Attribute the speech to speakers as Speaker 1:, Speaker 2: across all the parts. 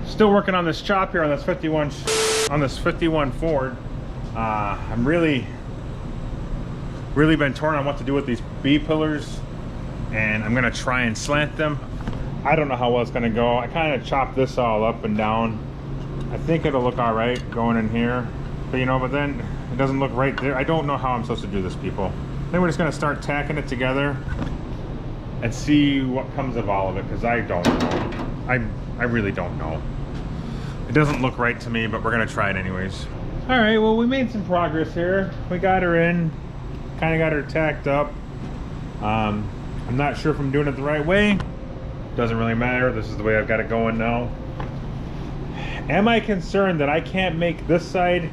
Speaker 1: Still working on this chop here on this 51 Ford. I'm really been torn on what to do with these B pillars, and I'm gonna try and slant them. I don't know how well it's gonna go. I kind of chopped this all up and down. I think it'll look all right going in here, but you know, but then it doesn't look right there. I don't know how I'm supposed to do this, people. Then we're just gonna start tacking it together and see what comes of all of it, because I don't know. I really don't know. It doesn't look right to me, but we're gonna try it anyways. All right, well, we made some progress here. We got her in, kind of got her tacked up. I'm not sure if I'm doing it the right way. Doesn't really matter. This is the way I've got it going now. Am I concerned that I can't make this side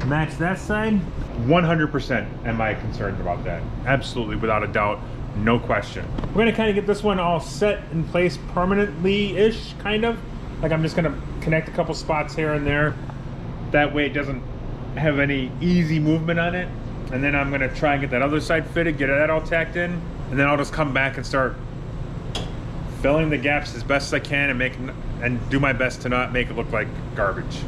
Speaker 1: match that side? 100% am I concerned about that. Absolutely, without a doubt, no question. We're gonna kind of get this one all set in place permanently-ish, kind of. Like, I'm just gonna connect a couple spots here and there. That way it doesn't have any easy movement on it. And then I'm gonna try and get that other side fitted, get that all tacked in, and then I'll just come back and start filling the gaps as best as I can and do my best to not make it look like garbage.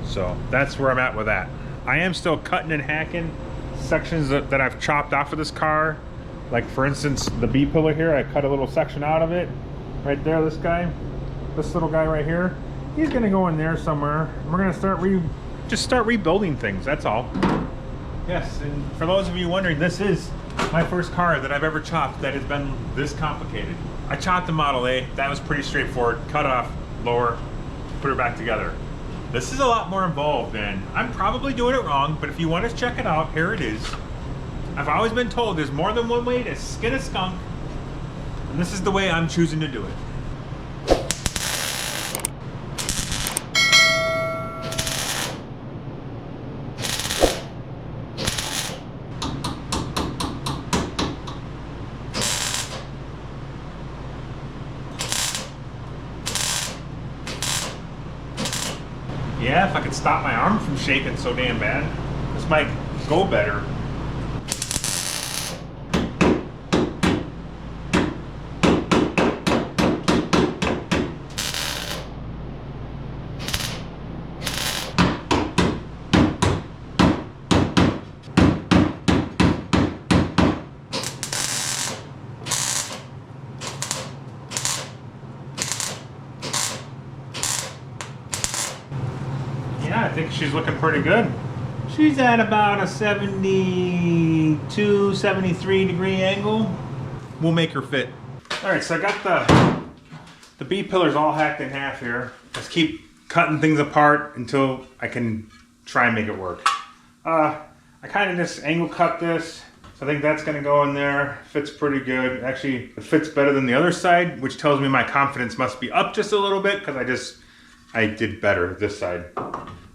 Speaker 1: So that's where I'm at with that. I am still cutting and hacking sections that I've chopped off of this car. Like, for instance, the B pillar here, I cut a little section out of it. Right there, this guy. This little guy right here, he's gonna go in there somewhere. We're gonna start rebuilding things, that's all. Yes, and for those of you wondering, this is my first car that I've ever chopped that has been this complicated. I chopped the Model A, that was pretty straightforward. Cut off, lower, put her back together. This is a lot more involved, and I'm probably doing it wrong, but if you want to check it out, here it is. I've always been told there's more than one way to skin a skunk, and this is the way I'm choosing to do it. Yeah, if I could stop my arm from shaking so damn bad, this might go better. Yeah, I think she's looking pretty good. She's at about a 72, 73 degree angle. We'll make her fit. All right, so I got the B pillars all hacked in half here. Let's keep cutting things apart until I can try and make it work. I kind of just angle cut this. So I think that's gonna go in there. Fits pretty good. Actually, it fits better than the other side, which tells me my confidence must be up just a little bit, because I did better this side.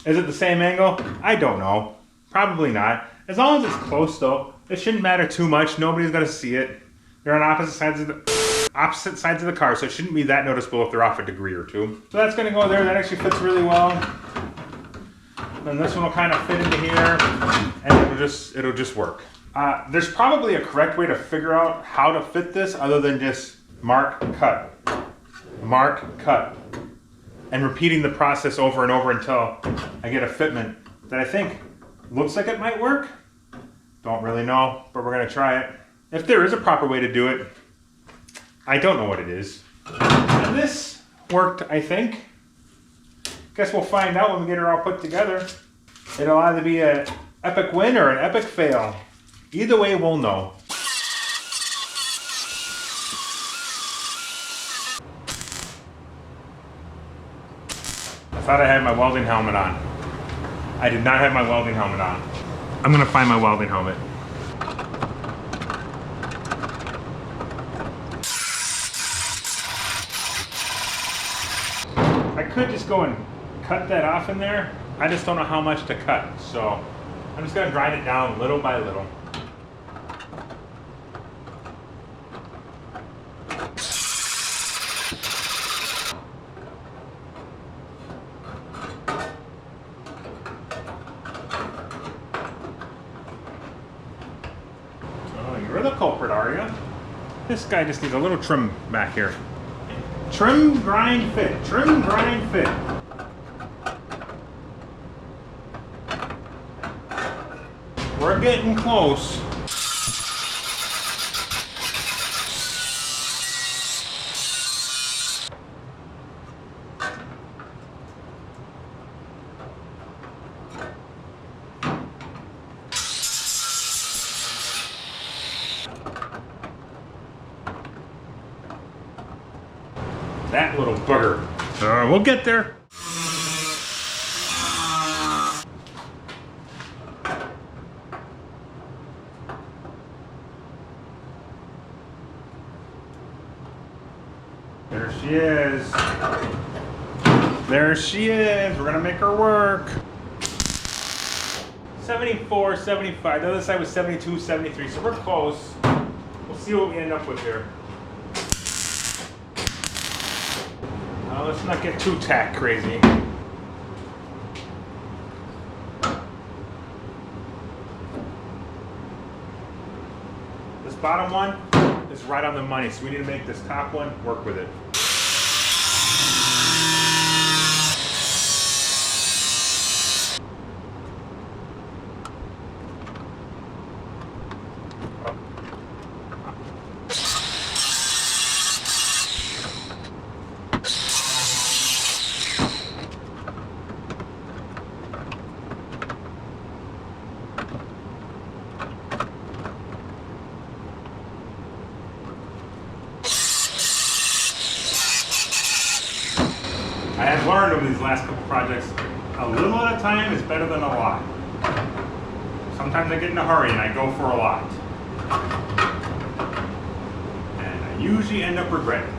Speaker 1: Is it the same angle? I don't know. Probably not. As long as it's close though, it shouldn't matter too much. Nobody's gonna see it. They're on opposite sides of the car, so it shouldn't be that noticeable if they're off a degree or two. So that's gonna go there. That actually fits really well. Then this one will kind of fit into here, and it'll just work. There's probably a correct way to figure out how to fit this other than just mark, cut, and repeating the process over and over until I get a fitment that I think looks like it might work. Don't really know, but we're gonna try it. If there is a proper way to do it, I don't know what it is. And this worked, I think. Guess we'll find out when we get her all put together. It'll either be an epic win or an epic fail. Either way, we'll know. I thought I had my welding helmet on. I did not have my welding helmet on. I'm gonna find my welding helmet. I could just go and cut that off in there. I just don't know how much to cut, so I'm just gonna grind it down little by little. Oh, you're the culprit, are you? This guy just needs a little trim back here. Trim, grind, fit. Trim, grind, fit. We're getting close. That little bugger. We'll get there. There she is. There she is. We're gonna make her work. 74, 75. The other side was 72, 73. So we're close. We'll see what we end up with here. Let's not get too tack crazy. This bottom one is right on the money, so we need to make this top one work with it. I have learned over these last couple projects, a little at a time is better than a lot. Sometimes I get in a hurry and I go for a lot. And I usually end up regretting it.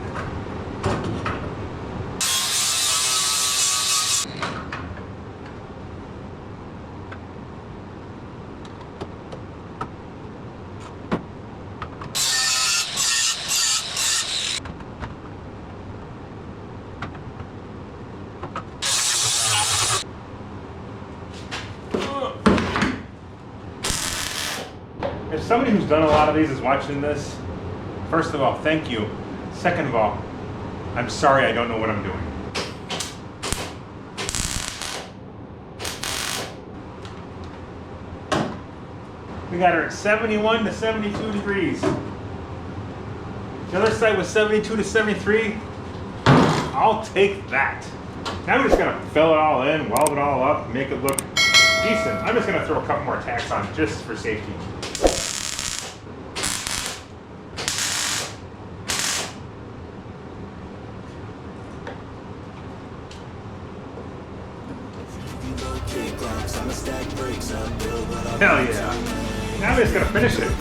Speaker 1: If somebody who's done a lot of these is watching this, first of all, thank you. Second of all, I'm sorry I don't know what I'm doing. We got her at 71 to 72 degrees. The other side was 72 to 73. I'll take that. Now we're just gonna fill it all in, weld it all up, make it look decent. I'm just gonna throw a couple more tacks on just for safety. Hell yeah. Now we're just gonna finish it.